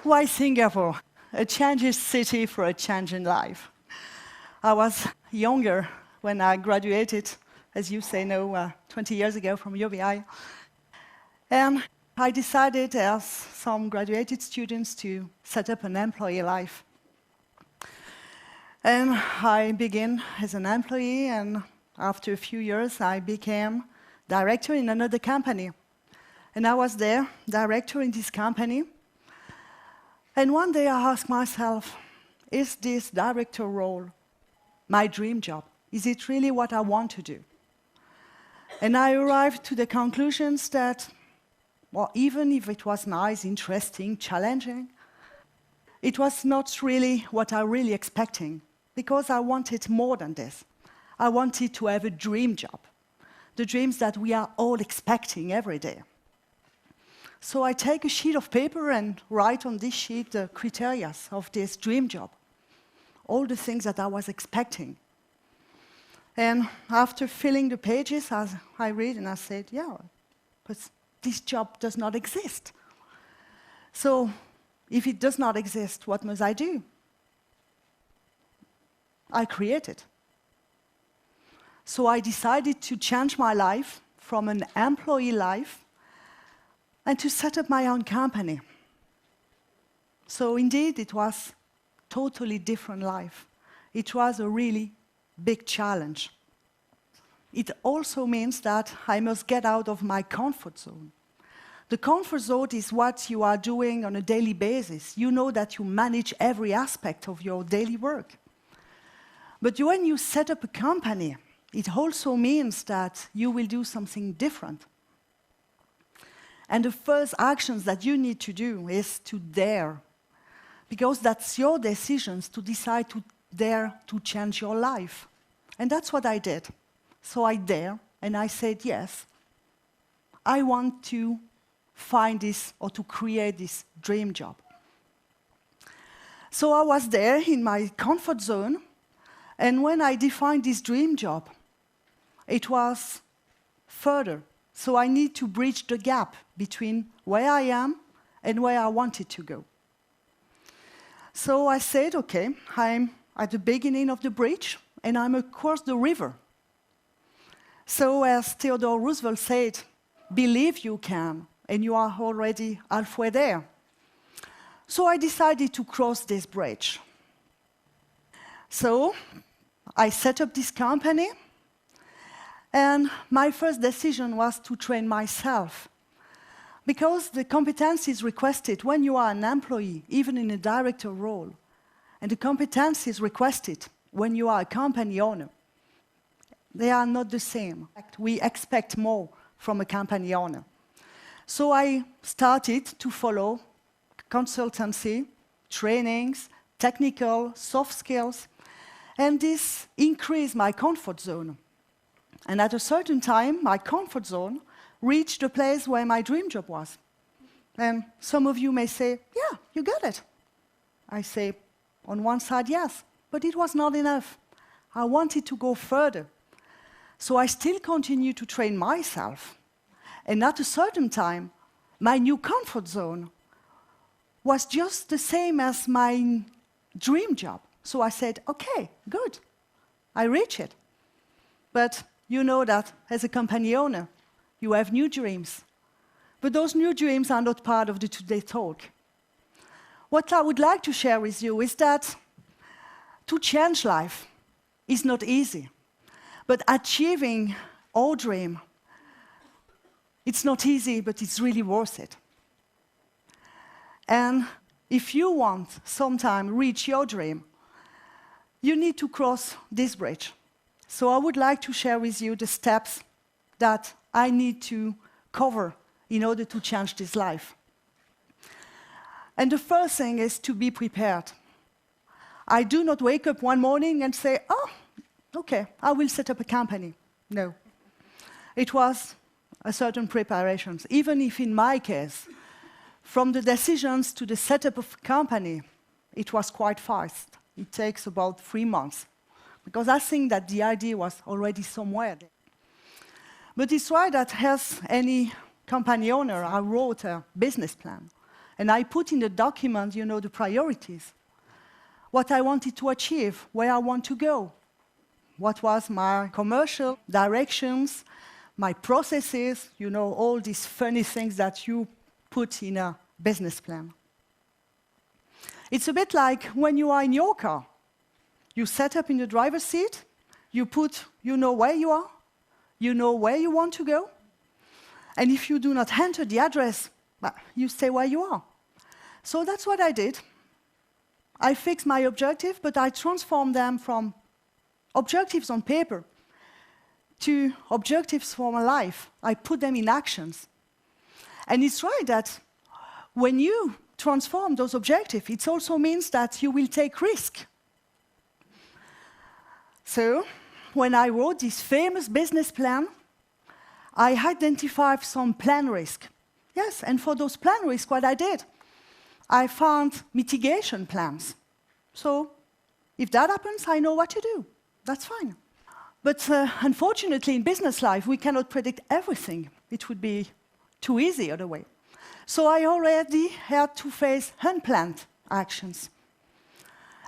Why Singapore? A changing city for a changing life. I was younger when I graduated, as you say now, 20 years ago from UBI. And I decided, as some graduated students, to set up an employee life. And I began as an employee, and after a few years, I became director in another company. And I was there, director in this company. And one day I asked myself, is this director role my dream job? Is it really what I want to do? And I arrived to the conclusions that, well, even if it was nice, interesting, challenging, it was not really what I really expecting, because I wanted more than this. I wanted to have a dream job, the dreams that we are all expecting every day. So I take a sheet of paper and write on this sheet the criteria of this dream job, all the things that I was expecting. And after filling the pages, I read and I said, yeah, but this job does not exist. So if it does not exist, what must I do? I create it. So I decided to change my life from an employee life and to set up my own company. So indeed, it was a totally different life. It was a really big challenge. It also means that I must get out of my comfort zone. The comfort zone is what you are doing on a daily basis. You know that you manage every aspect of your daily work. But when you set up a company, it also means that you will do something different. And the first actions that you need to do is to dare, because that's your decisions to decide to dare to change your life. And that's what I did. So I dare, and I said, yes, I want to find this or to create this dream job. So I was there in my comfort zone, and when I defined this dream job, it was further. So I need to bridge the gap between where I am and where I wanted to go. So I said, okay, I'm at the beginning of the bridge, and I'm across the river. So as Theodore Roosevelt said, believe you can, and you are already halfway there. So I decided to cross this bridge. So I set up this company, and my first decision was to train myself. Because the competencies requested when you are an employee, even in a director role, and the competencies requested when you are a company owner, they are not the same. We expect more from a company owner. So I started to follow consultancy, trainings, technical, soft skills, and this increased my comfort zone. And at a certain time, my comfort zone reached the place where my dream job was. And some of you may say, yeah, you got it. I say, on one side, yes, but it was not enough. I wanted to go further. So I still continue to train myself. And at a certain time, my new comfort zone was just the same as my dream job. So I said, okay, good. I reach it. But you know that as a company owner, you have new dreams. But those new dreams are not part of the today talk. What I would like to share with you is that to change life is not easy. But achieving our dream, it's not easy, but it's really worth it. And if you want sometime reach your dream, you need to cross this bridge. So I would like to share with you the steps that I need to cover in order to change this life. And the first thing is to be prepared. I do not wake up one morning and say, oh, okay, I will set up a company. No. It was a certain preparations. Even if in my case, from the decisions to the setup of a company, it was quite fast. It takes about 3 months. Because I think that the idea was already somewhere there. But it's right that as any company owner, I wrote a business plan. And I put in the document, the priorities. What I wanted to achieve, where I want to go. What was my commercial directions, my processes, all these funny things that you put in a business plan. It's a bit like when you are in your car. You set up in the driver's seat, you put, where you are, where you want to go, and if you do not enter the address, you stay where you are. So that's what I did. I fixed my objective, but I transformed them from objectives on paper to objectives for my life. I put them in actions. And it's right that when you transform those objectives, it also means that you will take risk. So, when I wrote this famous business plan, I identified some plan risk. Yes, and for those plan risks, what I did, I found mitigation plans. So, if that happens, I know what to do. That's fine. But unfortunately, in business life, we cannot predict everything. It would be too easy other way. So I already had to face unplanned actions.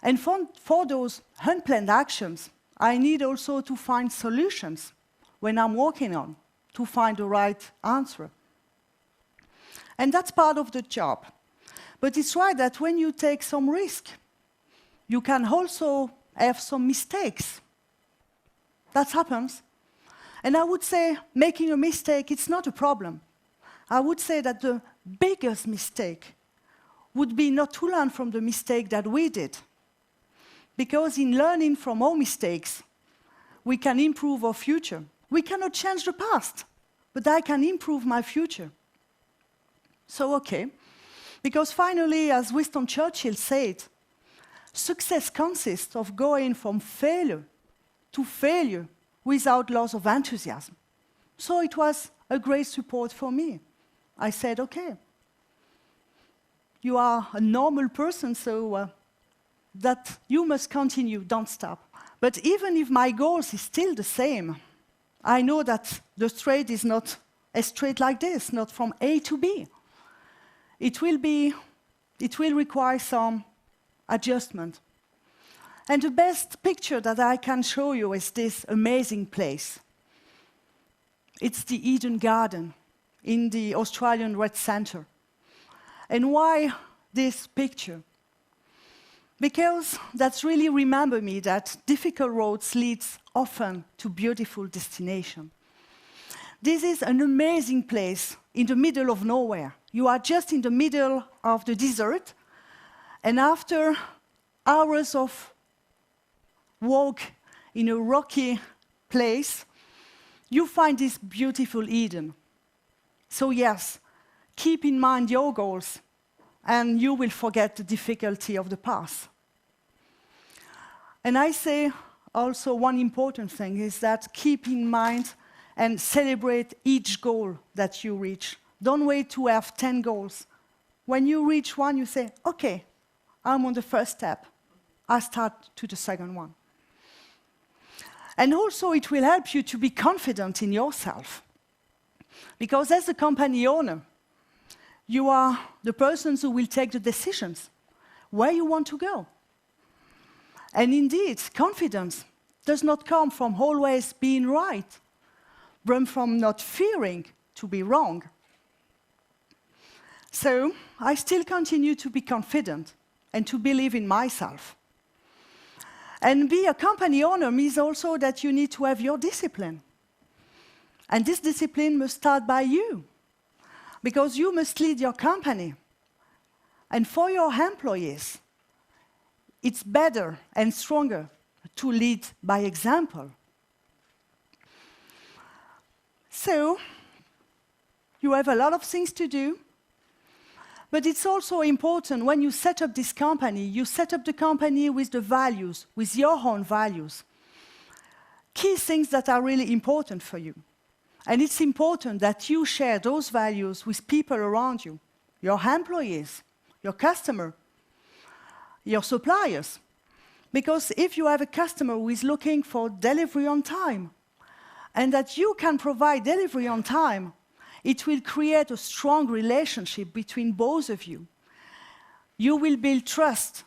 And for those unplanned actions, I need also to find solutions when I'm working on, to find the right answer. And that's part of the job. But it's right that when you take some risk, you can also have some mistakes. That happens. And I would say making a mistake, it's not a problem. I would say that the biggest mistake would be not to learn from the mistake that we did. Because in learning from our mistakes, we can improve our future. We cannot change the past, but I can improve my future. So, okay. Because finally, as Winston Churchill said, success consists of going from failure to failure without loss of enthusiasm. So it was a great support for me. I said, okay, you are a normal person, so that you must continue, don't stop. But even if my goals is still the same, I know that the straight is not a straight like this, not from A to B. It will require some adjustment. And the best picture that I can show you is this amazing place. It's the Eden Garden in the Australian Red Centre. And why this picture? Because that's really remember me that difficult roads lead often to beautiful destination. This is an amazing place in the middle of nowhere. You are just in the middle of the desert, and after hours of walk in a rocky place, you find this beautiful Eden. So yes, keep in mind your goals, and you will forget the difficulty of the past. And I say also one important thing is that keep in mind and celebrate each goal that you reach. Don't wait to have 10 goals. When you reach one, you say, okay, I'm on the first step. I start to the second one. And also it will help you to be confident in yourself. Because as a company owner, you are the persons who will take the decisions where you want to go. And indeed, confidence does not come from always being right, but from not fearing to be wrong. So I still continue to be confident and to believe in myself. And be a company owner means also that you need to have your discipline. And this discipline must start by you, because you must lead your company. And for your employees, it's better and stronger to lead by example. So, you have a lot of things to do, but it's also important when you set up this company, you set up the company with the values, with your own values. Key things that are really important for you. And it's important that you share those values with people around you, your employees, your customer, your suppliers. Because if you have a customer who is looking for delivery on time, and that you can provide delivery on time, it will create a strong relationship between both of you. you will build trust.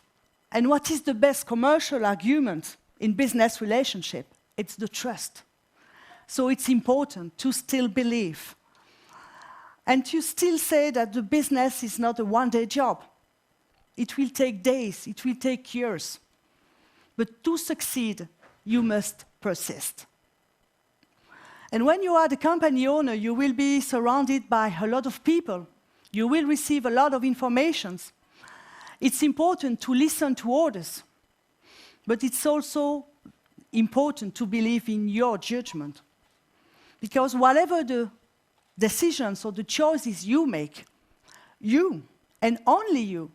And what is the best commercial argument in business relationship? It's the trust. So it's important to still believe. And to still say that the business is not a one-day job. It will take days, it will take years. But to succeed, you must persist. And when you are the company owner, you will be surrounded by a lot of people. You will receive a lot of information. It's important to listen to others, but it's also important to believe in your judgment. Because whatever the decisions or the choices you make, you, and only you,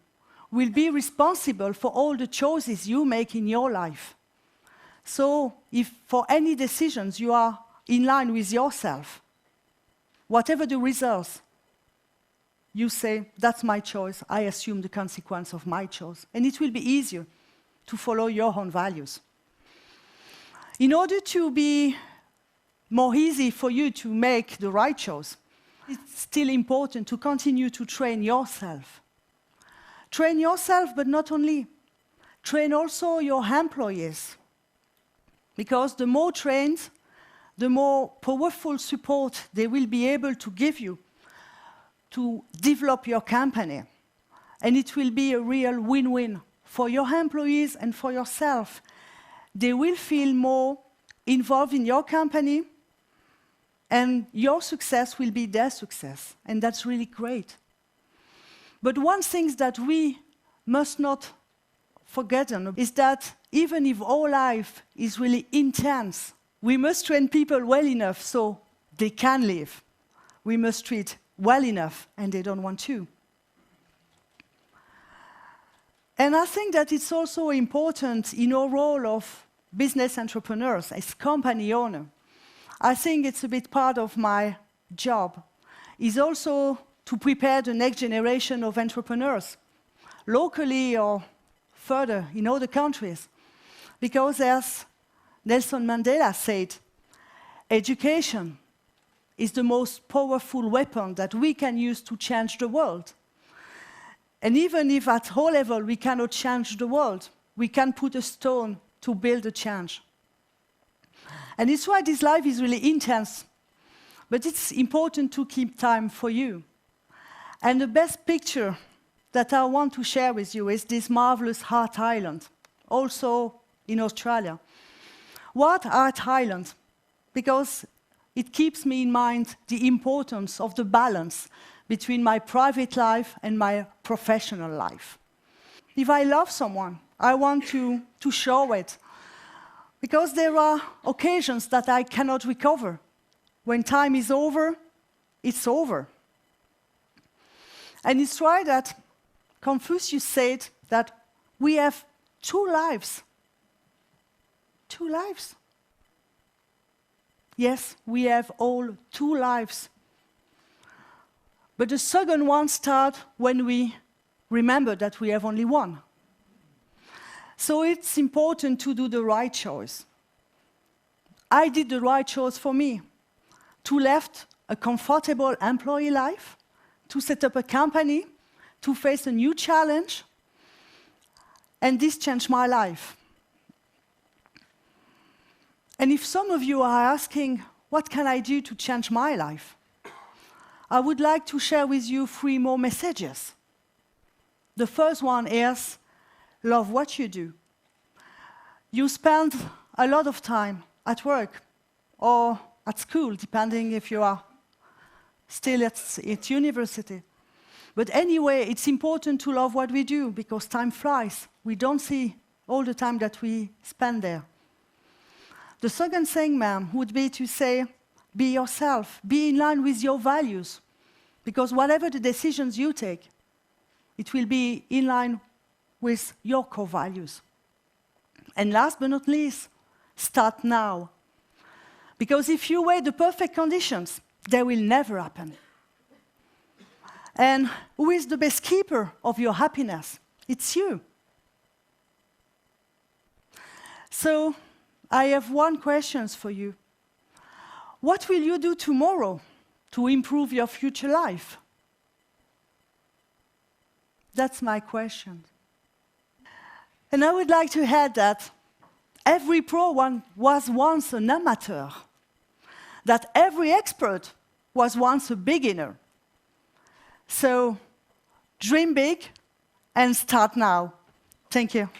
will be responsible for all the choices you make in your life. So if for any decisions you are in line with yourself, whatever the results, you say, that's my choice, I assume the consequence of my choice. And it will be easier to follow your own values. In order to be more easy for you to make the right choice, it's still important to continue to train yourself. Train yourself, but not only. Train also your employees. Because the more trained, the more powerful support they will be able to give you to develop your company. And it will be a real win-win for your employees and for yourself. They will feel more involved in your company, and your success will be their success. And that's really great. But one thing that we must not forget is that even if our life is really intense, we must train people well enough so they can live. We must treat well enough, and they don't want to. And I think that it's also important in our role of business entrepreneurs, as company owner. I think it's a bit part of my job, is also to prepare the next generation of entrepreneurs, locally or further in other countries. Because as Nelson Mandela said, education is the most powerful weapon that we can use to change the world. And even if at whole level we cannot change the world, we can put a stone to build a change. And it's why this life is really intense, but it's important to keep time for you. And the best picture that I want to share with you is this marvelous Heart Island, also in Australia. What Heart Island? Because it keeps me in mind the importance of the balance between my private life and my professional life. If I love someone, I want to show it. Because there are occasions that I cannot recover. When time is over, it's over. And it's right that Confucius said that we have two lives. Two lives. Yes, we have all two lives. But the second one starts when we remember that we have only one. So it's important to do the right choice. I did the right choice for me, to left a comfortable employee life, to set up a company, to face a new challenge, and this changed my life. And if some of you are asking, what can I do to change my life? I would like to share with you 3 more messages. The first one is, love what you do. You spend a lot of time at work or at school, depending if you are still at university. But anyway, it's important to love what we do because time flies. We don't see all the time that we spend there. The second thing, ma'am, would be to say, be yourself, be in line with your values. Because whatever the decisions you take, it will be in line with your core values. And last but not least, start now. Because if you wait the perfect conditions, they will never happen. And who is the best keeper of your happiness? It's you. So, I have one question for you. What will you do tomorrow to improve your future life? That's my question. And I would like to add that every pro was once an amateur, that every expert was once a beginner. So dream big and start now. Thank you.